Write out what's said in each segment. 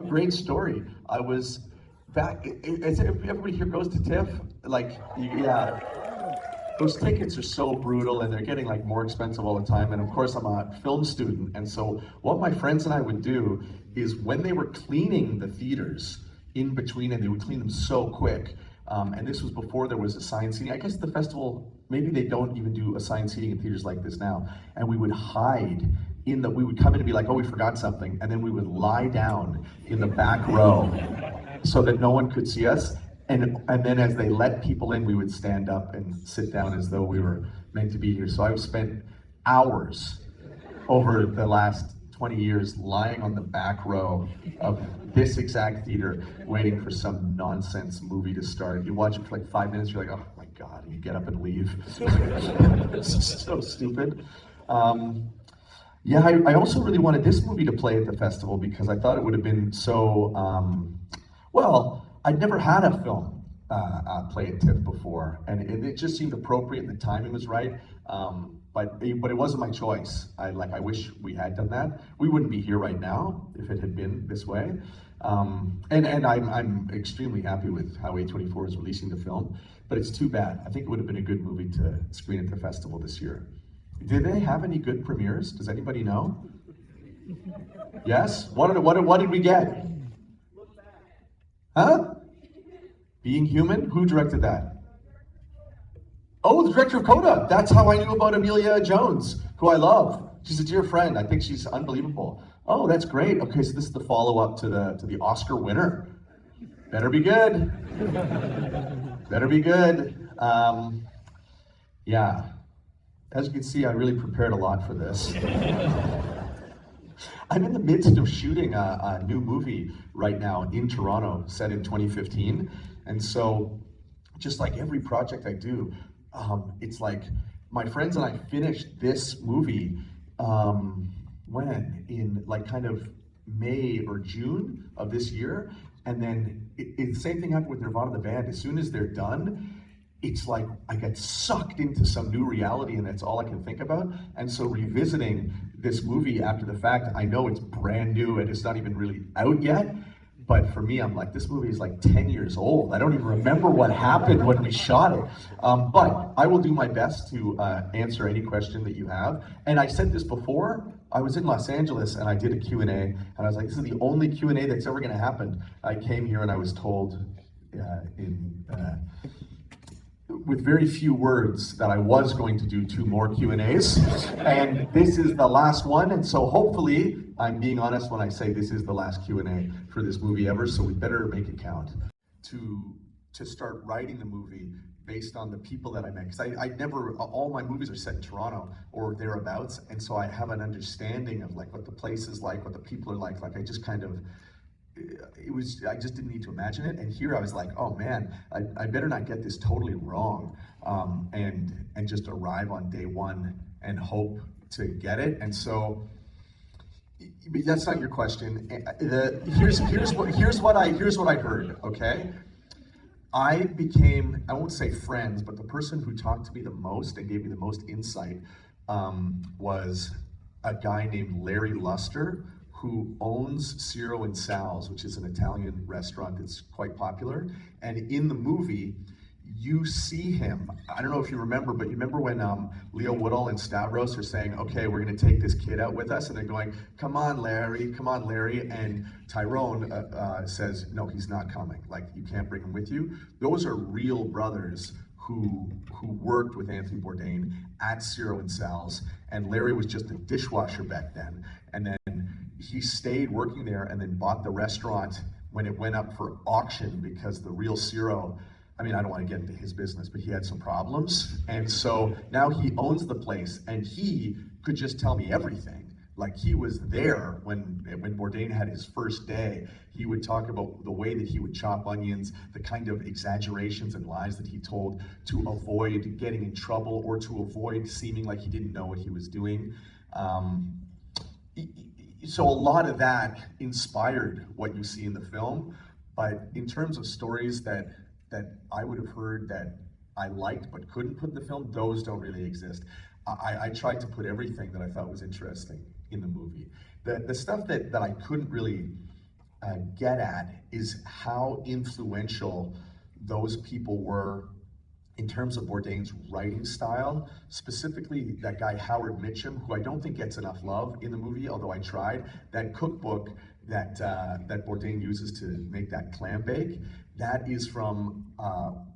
great story. I was back, everybody here goes to TIFF? Like, yeah. Those tickets are so brutal and they're getting like more expensive all the time. And of course I'm a film student. And so what my friends and I would do is when they were cleaning the theaters in between, and they would clean them so quick. And this was before there was assigned seating. I guess the festival, maybe they don't even do assigned seating in theaters like this now. And we would hide we would come in and be like, oh, we forgot something. And then we would lie down in the back row so that no one could see us. And then as they let people in, we would stand up and sit down as though we were meant to be here. So I've spent hours over the last 20 years lying on the back row of this exact theater, waiting for some nonsense movie to start. You watch it for like 5 minutes, you're like, oh my God, and you get up and leave. It's so stupid. Yeah, I also really wanted this movie to play at the festival because I thought it would have been so, well, I'd never had a film play at TIFF before, and it just seemed appropriate and the timing was right, but it wasn't my choice. I wish we had done that. We wouldn't be here right now if it had been this way. And I'm extremely happy with how A24 is releasing the film, but it's too bad. I think it would have been a good movie to screen at the festival this year. Did they have any good premieres? Does anybody know? Yes? What did we get? Huh? Being Human? Who directed that? Oh, the director of Coda. That's how I knew about Amelia Jones, who I love. She's a dear friend. I think she's unbelievable. Oh, that's great. Okay, so this is the follow-up to the Oscar winner. Better be good. Better be good. Yeah. As you can see, I really prepared a lot for this. I'm in the midst of shooting a new movie right now in Toronto, set in 2015. And so, just like every project I do, it's like my friends and I finished this movie in like kind of May or June of this year. And then the same thing happened with Nirvana the band. As soon as they're done, it's like I get sucked into some new reality and that's all I can think about. And so revisiting this movie after the fact, I know it's brand new and it's not even really out yet. But for me, I'm like, this movie is like 10 years old. I don't even remember what happened when we shot it. But I will do my best to answer any question that you have. And I said this before, I was in Los Angeles and I did a Q&A and I was like, this is the only Q&A that's ever gonna happen. I came here and I was told with very few words that I was going to do 2 more Q&As, and this is the last one, and so hopefully I'm being honest when I say this is the last Q&A for this movie ever, so we better make it count. To start writing the movie based on the people that I met, because I never, all my movies are set in Toronto or thereabouts, and so I have an understanding of like what the place is like, what the people are like I just kind of, I just didn't need to imagine it. And here I was like, oh man, I better not get this totally wrong, and just arrive on day one and hope to get it. And so, but that's not your question. Here's what I heard. Okay, I became, I won't say friends, but the person who talked to me the most and gave me the most insight was a guy named Larry Luster, who owns Ciro and Sal's, which is an Italian restaurant that's quite popular. And in the movie, you see him. I don't know if you remember, but you remember when Leo Woodall and Stavros are saying, okay, we're gonna take this kid out with us, and they're going, come on, Larry, and Tyrone says, no, he's not coming. Like, you can't bring him with you. Those are real brothers who worked with Anthony Bourdain at Ciro and Sal's, and Larry was just a dishwasher back then. And then he stayed working there and then bought the restaurant when it went up for auction because the real Ciro, I mean, I don't want to get into his business, but he had some problems. And so now he owns the place and he could just tell me everything. Like, he was there when Bourdain had his first day. He would talk about the way that he would chop onions, the kind of exaggerations and lies that he told to avoid getting in trouble or to avoid seeming like he didn't know what he was doing. So a lot of that inspired what you see in the film, but in terms of stories that I would have heard that I liked but couldn't put in the film, those don't really exist. I tried to put everything that I thought was interesting in the movie. The stuff that I couldn't really get at is how influential those people were in terms of Bourdain's writing style, specifically that guy Howard Mitcham, who I don't think gets enough love in the movie, although I tried. That cookbook that that Bourdain uses to make that clam bake, that is from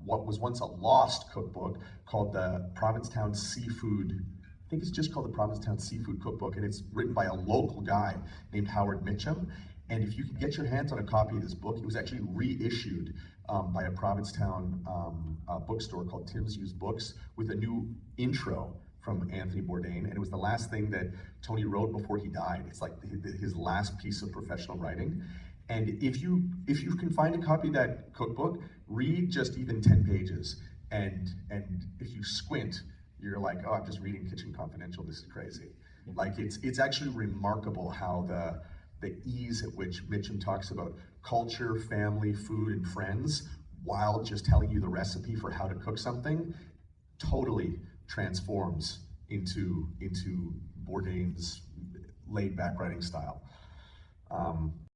what was once a lost cookbook called the Provincetown Seafood. I think it's just called the Provincetown Seafood Cookbook, and it's written by a local guy named Howard Mitcham. And if you could get your hands on a copy of this book, it was actually reissued by a Provincetown bookstore called Tim's Used Books with a new intro from Anthony Bourdain, and it was the last thing that Tony wrote before he died. It's like his last piece of professional writing. And if you can find a copy of that cookbook, read just even 10 pages, and if you squint, you're like, oh, I'm just reading Kitchen Confidential. This is crazy. Like it's actually remarkable how the ease at which Mitcham talks about culture, family, food, and friends, while just telling you the recipe for how to cook something, totally transforms into Bourdain's laid-back writing style.